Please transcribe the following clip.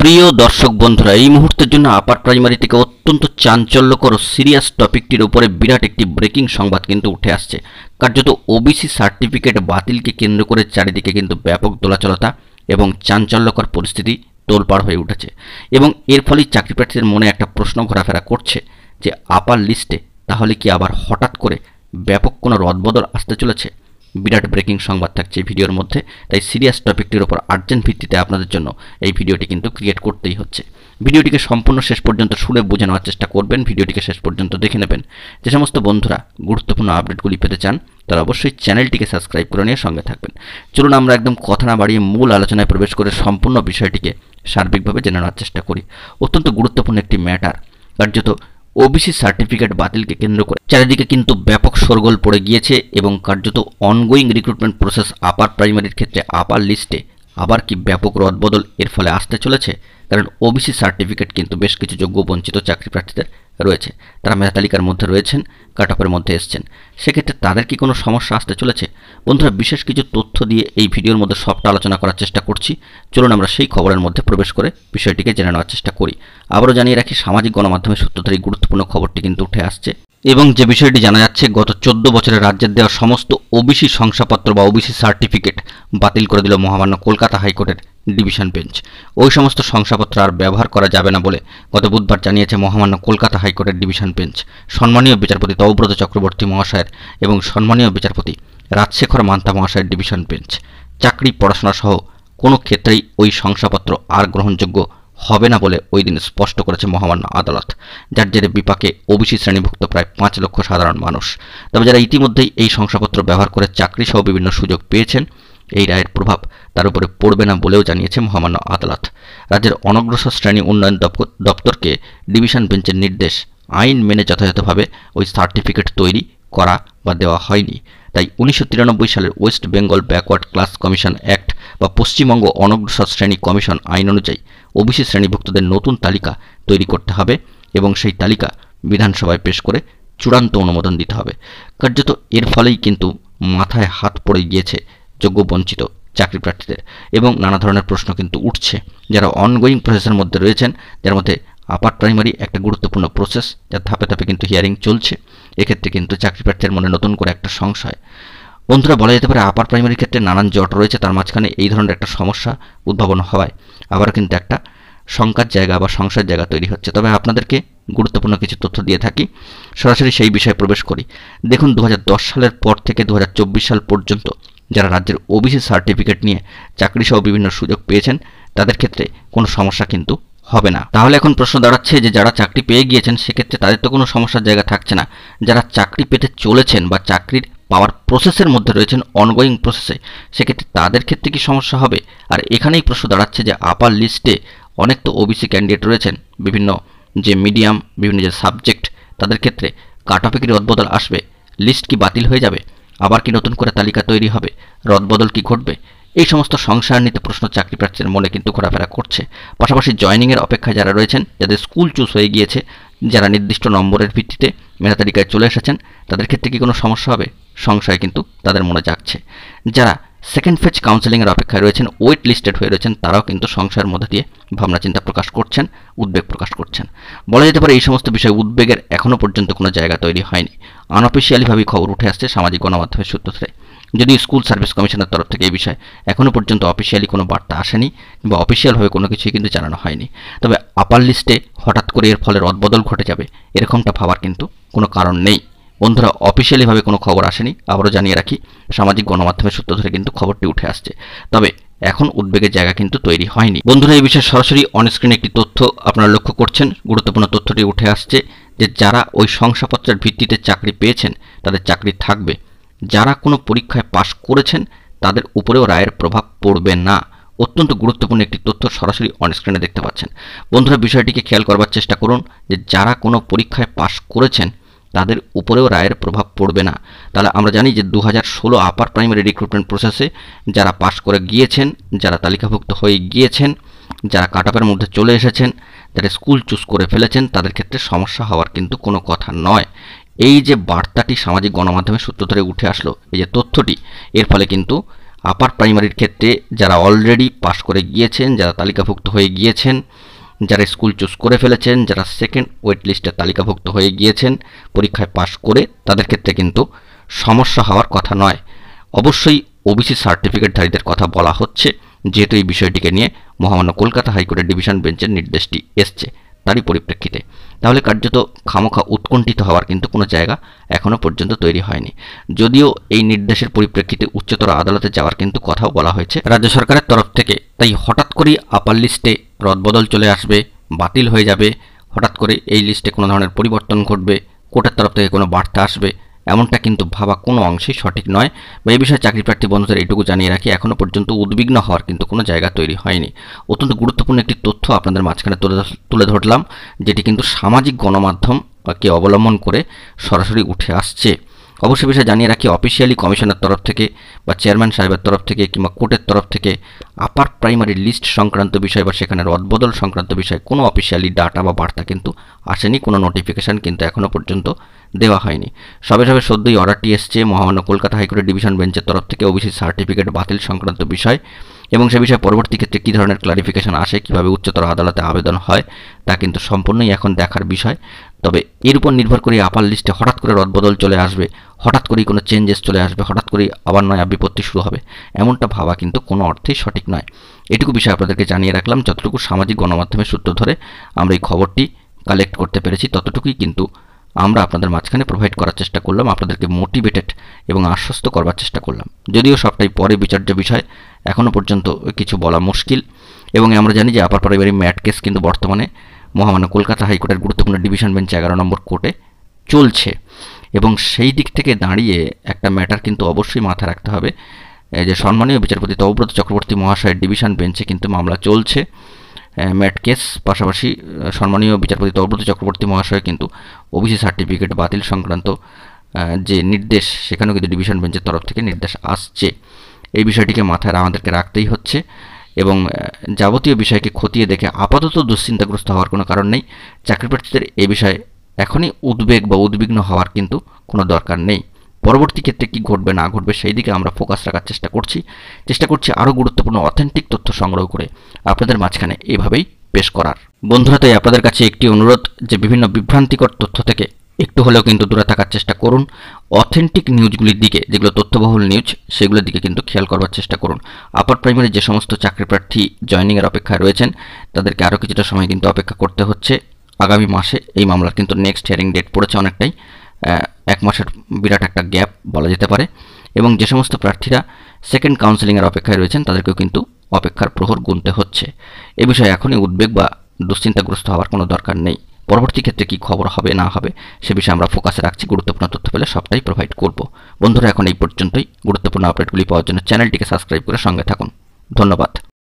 প্রিয় দর্শক বন্ধুরা, এই মুহূর্তের জন্য আপার প্রাইমারি থেকে অত্যন্ত চাঞ্চল্যকর ও সিরিয়াস টপিকটির উপরে বিরাট একটি ব্রেকিং সংবাদ কিন্তু উঠে আসছে। কার্যত ওবিসি সার্টিফিকেট বাতিলকে কেন্দ্র করে চারিদিকে কিন্তু ব্যাপক দোলাচলতা এবং চাঞ্চল্যকর পরিস্থিতি তোলপাড় হয়ে উঠেছে এবং এর ফলেই চাকরি প্রার্থীদের মনে একটা প্রশ্ন ঘোরাফেরা করছে যে আপার লিস্টে তাহলে কি আবার হঠাৎ করে ব্যাপক কোনো রদবদল আসতে চলেছে। বিরাট ব্রেকিং সংবাদ থাকছে এই ভিডিওর মধ্যে, তাই সিরিয়াস টপিকটির ওপর আর্জেন্ট ভিত্তিতে আপনাদের জন্য এই ভিডিওটি কিন্তু ক্রিয়েট করতেই হচ্ছে। ভিডিওটিকে সম্পূর্ণ শেষ পর্যন্ত শুনে বুঝে নেওয়ার চেষ্টা করবেন, ভিডিওটিকে শেষ পর্যন্ত দেখে নেবেন। যে সমস্ত বন্ধুরা গুরুত্বপূর্ণ আপডেটগুলি পেতে চান তারা অবশ্যই চ্যানেলটিকে সাবস্ক্রাইব করে নিয়ে সঙ্গে থাকবেন। চলুন আমরা একদম কথা না বাড়িয়ে মূল আলোচনায় প্রবেশ করে সম্পূর্ণ বিষয়টিকে সার্বিকভাবে জেনে নেওয়ার চেষ্টা করি। অত্যন্ত গুরুত্বপূর্ণ একটি ম্যাটার। কার্যত ওবিসি সার্টিফিকেট বাতিলকে কেন্দ্র করে চারিদিকে কিন্তু ব্যাপক শোরগোল পড়ে গিয়েছে এবং কার্যত অনগোয়িং রিক্রুটমেন্ট প্রসেস আপার প্রাইমারির ক্ষেত্রে আপার লিস্টে আবার কি ব্যাপক রদবদল এর ফলে আসতে চলেছে। কারণ ওবিসি সার্টিফিকেট কিন্তু বেশ কিছু যোগ্য বঞ্চিত চাকরি প্রার্থীদের রয়েছে, তারা মেধা তালিকার মধ্যে রয়েছেন, কাট অফের মধ্যে এসছেন, সেক্ষেত্রে তাদের কি কোনো সমস্যা আসতে চলেছে। বন্ধুরা, বিশেষ কিছু তথ্য দিয়ে এই ভিডিওর মধ্যে সবটা আলোচনা করার চেষ্টা করছি। চলুন আমরা সেই খবরের মধ্যে প্রবেশ করে বিষয়টিকে জেনে নেওয়ার চেষ্টা করি। আবারও জানিয়ে রাখি, সামাজিক গণমাধ্যমের সূত্র ধরে গুরুত্বপূর্ণ খবরটি কিন্তু উঠে আসছে এবং যে বিষয়টি জানা যাচ্ছে, গত 14 বছরে রাজ্যের দেওয়া সমস্ত ওবিসি শংসাপত্র বা ওবিসি সার্টিফিকেট বাতিল করে দিল মহামান্য কলকাতা হাইকোর্টের ডিভিশন বেঞ্চ। ওই সমস্ত শংসাপত্র আর ব্যবহার করা যাবে না বলে গত বুধবার জানিয়েছে মহামান্য কলকাতা হাইকোর্টের ডিভিশন বেঞ্চ। সম্মানীয় বিচারপতি তৌব্রত চক্রবর্তী মহাশয়ের এবং সম্মানীয় বিচারপতি রাজশেখর মান্তা মহাশয়ের ডিভিশন বেঞ্চ চাকরি, পড়াশোনা সহ কোনো ক্ষেত্রেই ওই শংসাপত্র আর গ্রহণযোগ্য হবে না বলে ওই দিন স্পষ্ট করেছে মহামান্য আদালত, যার জেরে বিপাকে ওবিসি শ্রেণীভুক্ত প্রায় 5 লক্ষ সাধারণ মানুষ। তবে যারা ইতিমধ্যেই এই শংসাপত্র ব্যবহার করে চাকরি সহ বিভিন্ন সুযোগ পেয়েছেন, এই রায়ের প্রভাব তার উপরে পড়বে না বলেও জানিয়েছে মহামান্য আদালত। রাজ্যের অনগ্রসর শ্রেণী উন্নয়ন দপ্তরকে ডিভিশন বেঞ্চের নির্দেশ, আইন মেনে যথাযথভাবে ওই সার্টিফিকেট তৈরি করা বা দেওয়া হয়নি। তাই 1993 সালের West Bengal backward class commission act বা পশ্চিমবঙ্গ অনগ্রসর শ্রেণী কমিশন আইন অনুযায়ী ওবিসি শ্রেণীভুক্তদের নতুন তালিকা তৈরি করতে হবে এবং সেই তালিকা বিধানসভায় পেশ করে চূড়ান্ত অনুমোদন দিতে হবে। কার্যত এর ফলেই কিন্তু মাথায় হাত পড়ে গিয়েছে যোগ্য বঞ্চিত চাকরি প্রার্থীদের এবং নানা ধরনের প্রশ্ন কিন্তু উঠছে। যারা অনগোয়িং প্রসেসের মধ্যে রয়েছেন, যার মধ্যে আপার প্রাইমারি একটা গুরুত্বপূর্ণ প্রসেস, যার ধাপে ধাপে কিন্তু হিয়ারিং চলছে, এক্ষেত্রে কিন্তু চাকরি প্রার্থীর মনে নতুন করে একটা সংশয়। বন্ধুরা, বলা যেতে পারে আপার প্রাইমারির ক্ষেত্রে নানান জট রয়েছে, তার মাঝখানে এই ধরনের একটা সমস্যা উদ্ভাবন হওয়ায় আবার কিন্তু একটা শঙ্কার জায়গা বা সংশয়ের জায়গা তৈরি হচ্ছে। তবে আপনাদেরকে গুরুত্বপূর্ণ কিছু তথ্য দিয়ে থাকি, সরাসরি সেই বিষয়ে প্রবেশ করি। দেখুন, 2010 সালের পর থেকে 2024 সাল পর্যন্ত যারা রাজ্যের ওবিসি সার্টিফিকেট নিয়ে চাকরি সহ বিভিন্ন সুযোগ পেয়েছেন, তাদের ক্ষেত্রে কোনো সমস্যা কিন্তু হবে না। তাহলে এখন প্রশ্ন দাঁড়াচ্ছে যে যারা চাকরি পেয়ে গিয়েছেন সেক্ষেত্রে তাদের তো কোনো সমস্যার জায়গা থাকছে না। যারা চাকরি পেতে চলেছেন বা চাকরির পাওয়ার প্রসেসের মধ্যে রয়েছেন, অনগোয়িং প্রসেসে, সেক্ষেত্রে তাদের ক্ষেত্রে কি সমস্যা হবে? আর এখানেই প্রশ্ন দাঁড়াচ্ছে যে আপার লিস্টে অনেক তো ওবিসি ক্যান্ডিডেট রয়েছেন, বিভিন্ন যে মিডিয়াম, বিভিন্ন যে সাবজেক্ট, তাদের ক্ষেত্রে কাট অফে কি রদবদল আসবে? লিস্ট কি বাতিল হয়ে যাবে? আবার কি নতুন করে তালিকা তৈরি হবে? রদবদল কি ঘটবে? এই সমস্ত সংশয়ান্বিত প্রশ্ন চাকরি প্রার্থীদের মনে কিন্তু ঘোরাফেরা করছে। পাশাপাশি জয়নিংয়ের অপেক্ষায় যারা রয়েছেন, যাদের স্কুল চুজ হয়ে গিয়েছে, যারা নির্দিষ্ট নম্বরের ভিত্তিতে মেধা তালিকায় চলে এসেছেন, তাদের ক্ষেত্রে কি কোনো সমস্যা হবে? সংশয় কিন্তু তাদের মনে জাগছে। যারা সেকেন্ড ফেজ কাউন্সেলিংয়ের অপেক্ষায় রয়েছেন, ওয়েট লিস্টেড হয়ে রয়েছেন, তারাও কিন্তু সংশয়ের মধ্যে দিয়ে ভাবনা চিন্তা প্রকাশ করছেন, উদ্বেগ প্রকাশ করছেন। বলা যেতে পারে এই সমস্ত বিষয়ে উদ্বেগের এখনও পর্যন্ত কোনো জায়গা তৈরি হয়নি। আনঅফিসিয়ালিভাবেই খবর উঠে আসছে সামাজিক গণমাধ্যমের সূত্র ধরে। যদিও স্কুল সার্ভিস কমিশনের তরফ থেকে এই বিষয়ে এখনও পর্যন্ত অফিসিয়ালি কোনো বার্তা আসেনি বা অফিসিয়ালভাবে কোনো কিছুই কিন্তু জানানো হয়নি। তবে আপার লিস্টে হঠাৎ করে এর ফলে রদবদল ঘটে যাবে এরকমটা ভাবার কিন্তু কোনো কারণ নেই। বন্ধুরা, অফিসিয়ালিভাবে কোনো খবর আসেনি, আবারও জানিয়ে রাখি, সামাজিক গণমাধ্যমের সূত্র ধরে কিন্তু খবরটি উঠে আসছে। তবে এখন উদ্বেগের জায়গা কিন্তু তৈরি হয়নি। বন্ধুরা, এই বিষয়ে সরাসরি অনস্ক্রিনে একটি তথ্য আপনারা লক্ষ্য করছেন। গুরুত্বপূর্ণ তথ্যটি উঠে আসছে যে যারা ওই শংসাপত্রের ভিত্তিতে চাকরি পেয়েছেন তাদের চাকরি থাকবে, যারা কোনো পরীক্ষায় পাশ করেছেন তাদের উপরেও রায়ের প্রভাব পড়বে না। অত্যন্ত গুরুত্বপূর্ণ একটি তথ্য সরাসরি অনস্ক্রিনে দেখতে পাচ্ছেন। বন্ধুরা, বিষয়টিকে খেয়াল করবার চেষ্টা করুন যে যারা কোনো পরীক্ষায় পাশ করেছেন তাদের উপরেও রায়ের প্রভাব পড়বে না। তাহলে আমরা জানি যে 2016 আপার প্রাইমারি রিক্রুটমেন্ট প্রসেসে যারা পাশ করে গিয়েছেন, যারা তালিকাভুক্ত হয়ে গিয়েছেন, যারা কাট অফের মধ্যে চলে এসেছেন, যারা স্কুল চুজ করে ফেলেছেন, তাদের ক্ষেত্রে সমস্যা হওয়ার কিন্তু কোনো কথা নয়। এই যে বার্তাটি সামাজিক গণমাধ্যমের সূত্র ধরে উঠে আসলো, এই যে তথ্যটি, এর ফলে কিন্তু আপার প্রাইমারির ক্ষেত্রে যারা অলরেডি পাশ করে গিয়েছেন, যারা তালিকাভুক্ত হয়ে গিয়েছেন, যারা স্কুল চুজ করে ফেলেছেন, যারা সেকেন্ড ওয়েট লিস্টে তালিকাভুক্ত হয়ে গিয়েছেন পরীক্ষায় পাশ করে, তাদের ক্ষেত্রে কিন্তু সমস্যা হওয়ার কথা নয়। অবশ্যই ওবিসি সার্টিফিকেটধারীদের কথা বলা হচ্ছে, যেহেতু এই বিষয়টিকে নিয়ে মহামান্য কলকাতা হাইকোর্টের ডিভিশন বেঞ্চের নির্দেশটি এসছে তারই পরিপ্রেক্ষিতে। তাহলে কার্যত খামোখা উৎকণ্ঠিত হওয়ার কিন্তু কোনো জায়গা এখনও পর্যন্ত তৈরি হয়নি। যদিও এই নির্দেশের পরিপ্রেক্ষিতে উচ্চতর আদালতে যাওয়ার কিন্তু কথাও বলা হয়েছে রাজ্য সরকারের তরফ থেকে। তাই হঠাৎ করেই আপার লিস্টে রদবদল চলে আসবে, বাতিল হয়ে যাবে, হঠাৎ করে এই লিস্টে কোনো ধরনের পরিবর্তন ঘটবে, কোর্টের তরফ থেকে কোনো বার্তা আসবে, এমনটা কিন্তু ভাবা কোনো অংশেই সঠিক নয়। বা এই বিষয়ে চাকরি প্রার্থী বন্ধুদের এইটুকু জানিয়ে রাখি, এখনও পর্যন্ত উদ্বিগ্ন হওয়ার কিন্তু কোনো জায়গা তৈরি হয়নি। অত্যন্ত গুরুত্বপূর্ণ একটি তথ্য আপনাদের মাঝখানে তুলে ধরলাম, যেটি কিন্তু সামাজিক গণমাধ্যমকে অবলম্বন করে সরাসরি উঠে আসছে। অবশ্যই বিষয়ে জানিয়ে রাখি, অফিসিয়ালি কমিশনের তরফ থেকে বা চেয়ারম্যান সাহেবের তরফ থেকে কিংবা কোর্টের তরফ থেকে আপার প্রাইমারি লিস্ট সংক্রান্ত বিষয় বা সেখানে রদবদল সংক্রান্ত বিষয়ে কোনো অফিসিয়ালি ডাটা বা বার্তা কিন্তু আসেনি, কোনো নোটিফিকেশান কিন্তু এখনও পর্যন্ত দেওয়া হয়নি। সবে সদ্যই অর্ডারটি এসছে মহামান্য কলকাতা হাইকোর্টের ডিভিশন বেঞ্চের তরফ থেকে ওবিসি সার্টিফিকেট বাতিল সংক্রান্ত বিষয়, এবং সে বিষয়ে পরবর্তী ক্ষেত্রে কী ধরনের ক্লারিফিকেশান আসে, কীভাবে উচ্চতর আদালতে আবেদন হয়, তা কিন্তু সম্পূর্ণই এখন দেখার বিষয়। তবে এর উপর নির্ভর করে আপার লিস্টে হঠাৎ করে রদবদল চলে আসবে, হঠাৎ করেই কোনো চেঞ্জেস চলে আসবে, হঠাৎ করেই আবার নয়া বিপত্তি শুরু হবে, এমনটা ভাবা কিন্তু কোনো অর্থেই সঠিক নয়। এটুকু বিষয় আপনাদেরকে জানিয়ে রাখলাম। যতটুকু সামাজিক গণমাধ্যমের সূত্র ধরে আমরা এই খবরটি কালেক্ট করতে পেরেছি, ততটুকুই কিন্তু আমরা আপনাদের মাঝখানে প্রোভাইড করার চেষ্টা করলাম, আপনাদেরকে মোটিভেটেড এবং আশ্বস্ত করবার চেষ্টা করলাম। যদিও সবটাই পরে বিচার্য বিষয়, এখনও পর্যন্ত কিছু বলা মুশকিল। এবং আমরা জানি যে আপার প্রাইমারি ম্যাট কেস কিন্তু বর্তমানে মহামান্য কলকাতা হাইকোর্টের গুরুত্বপূর্ণ ডিভিশন বেঞ্চ 11 নম্বর কোর্টে চলছে, এবং সেই দিক থেকে দাঁড়িয়ে একটা ম্যাটার কিন্তু অবশ্যই মাথায় রাখতে হবে যে সম্মানীয় বিচারপতি তপব্রত চক্রবর্তী মহাশয়ের ডিভিশন বেঞ্চে কিন্তু মামলা চলছে ম্যাট কেস। পাশাপাশি সম্মানীয় বিচারপতি তপব্রত চক্রবর্তী মহাশয় কিন্তু ওবিসি সার্টিফিকেট বাতিল সংক্রান্ত যে নির্দেশ, সেখানেও কিন্তু ডিভিশন বেঞ্চের তরফ থেকে নির্দেশ আসছে। এই বিষয়টিকে মাথায় আমাদেরকে রাখতেই হচ্ছে, এবং যাবতীয় বিষয়কে খতিয়ে দেখে আপাতত দুশ্চিন্তাগ্রস্ত হওয়ার কোনো কারণ নেই। চাকরি প্রার্থীদের এ বিষয়ে এখনই উদ্বেগ বা উদ্বিগ্ন হওয়ার কিন্তু কোনো দরকার নেই। পরবর্তী ক্ষেত্রে কী ঘটবে না ঘটবে সেই দিকে আমরা ফোকাস রাখার চেষ্টা করছি আরও গুরুত্বপূর্ণ অথেন্টিক তথ্য সংগ্রহ করে আপনাদের মাঝখানে এভাবেই পেশ করার। বন্ধুরা, তাই আপনাদের কাছে একটি অনুরোধ যে বিভিন্ন বিভ্রান্তিকর তথ্য থেকে একটু হলেও কিন্তু দূরে থাকার চেষ্টা করুন। অথেন্টিক নিউজগুলির দিকে, যেগুলো তথ্যবহুল নিউজ, সেগুলোর দিকে কিন্তু খেয়াল করবার চেষ্টা করুন। আপার প্রাইমারি যে সমস্ত চাকরি প্রার্থী জয়েনিংয়ের অপেক্ষায় রয়েছেন, তাদেরকে আরও কিছুটা সময় কিন্তু অপেক্ষা করতে হচ্ছে। আগামী মাসে এই মামলার কিন্তু নেক্সট হিয়ারিং ডেট পড়েছে অনেকটাই, 1 মাসের বিরাট একটা গ্যাপ বলা যেতে পারে। এবং যে সমস্ত প্রার্থীরা সেকেন্ড কাউন্সেলিংয়ের অপেক্ষায় রয়েছেন, তাদেরকেও কিন্তু অপেক্ষার প্রহর গুনতে হচ্ছে। এ বিষয়ে এখনই উদ্বেগ বা দুশ্চিন্তাগ্রস্ত হওয়ার কোনো দরকার নেই। পরবর্তী ক্ষেত্রে কী খবর হবে না হবে সে বিষয়ে আমরা ফোকাসে রাখছি। গুরুত্বপূর্ণ তথ্য পেলে সবটাই প্রোভাইড করব। বন্ধুরা, এখন এই পর্যন্তই। গুরুত্বপূর্ণ আপডেটগুলি পাওয়ার জন্য চ্যানেলটিকে সাবস্ক্রাইব করে সঙ্গে থাকুন। ধন্যবাদ।